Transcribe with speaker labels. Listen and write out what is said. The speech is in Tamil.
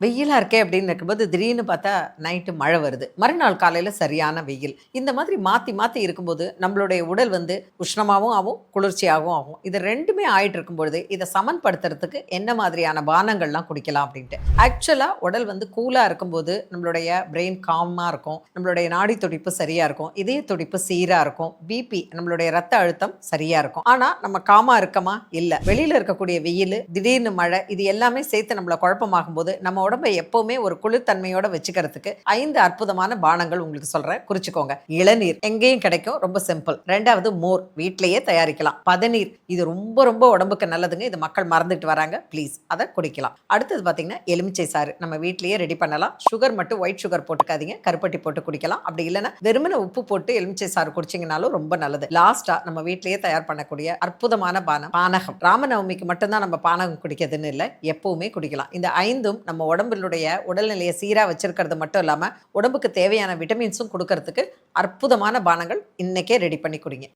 Speaker 1: வெயிலா இருக்கே அப்படின்னு இருக்கும்போது, திடீர்னு பார்த்தா நைட்டு மழை வருது. மறுநாள் காலையில சரியான வெயில். இந்த மாதிரி மாத்தி மாத்தி இருக்கும்போது, நம்மளுடைய உடல் வந்து உஷ்ணமாவும் ஆகும், குளிர்ச்சியாகவும் ஆகும். இது 2மே ஆயிட்டு இருக்கும்பொழுது, இத சமன்படுத்துறதுக்கு என்ன மாதிரியான பானங்கள்லாம் குடிக்கலாம் அப்படின்ட்டு. ஆக்சுவலா உடல் வந்து கூலா இருக்கும்போது, நம்மளுடைய பிரெயின் காமா இருக்கும். நம்மளுடைய நாடி துடிப்பு சரியா இருக்கும். இதய துடிப்பு சீரா இருக்கும். பிபி நம்மளுடைய ரத்த அழுத்தம் சரியா இருக்கும். ஆனா, நம்ம காமா இருக்கமா? இல்ல. வெளியில இருக்கக்கூடிய வெயிலு, திடீர்னு மழை இது எல்லாமே சேர்த்து நம்மள குழப்பமாகும்போது, நம்ம உடம்பை எப்பவுமே ஒரு குளிர்தன்மையோட வச்சுக்கிறதுக்கு 5 அற்புதமான பானங்கள் உங்களுக்கு சொல்றேன். குறிச்சுக்கோங்க. இளநீர் எங்கேயும் கிடைக்கும். ரொம்ப சிம்பிள். 2வது மோர் வீட்லயே தயாரிக்கலாம். பதநீர் இது ரொம்ப ரொம்ப உடம்புக்கு நல்லதுங்க. இது மக்கள் மறந்துட்டு வராங்க. ப்ளீஸ் அத குடிக்கலாம். அடுத்தது பார்த்தீங்கன்னா, எலுமிச்சை சாறு நம்ம வீட்லயே ரெடி பண்ணலாம். சுகர் மட்டும் ஒயிட் சுகர் போட்டுக்காதீங்க. கருப்பட்டி போட்டு குடிக்கலாம். அப்படி இல்லன்னா வெறுமனே உப்பு போட்டு எலுமிச்சை சாறு குடிச்சீங்கனாலும் ரொம்ப நல்லது. லாஸ்ட்டா நம்ம வீட்லயே தயார் பண்ணக்கூடிய அற்புதமான பானகம். ராமநவமிக்கு மட்டும் தான் நம்ம பானகம் குடிக்கிறதுன்னு இல்ல. எப்பவுமே குடிக்கலாம். இந்த 5ம் நம்ம உடம்பினுடைய உடல்நிலையை சீரா வச்சிருக்கிறது மட்டும் இல்லாம, உடம்புக்கு தேவையான விட்டமின்ஸும் குடுக்கறதுக்கு அற்புதமான பானங்கள் இன்னைக்கே ரெடி பண்ணி குடிங்க.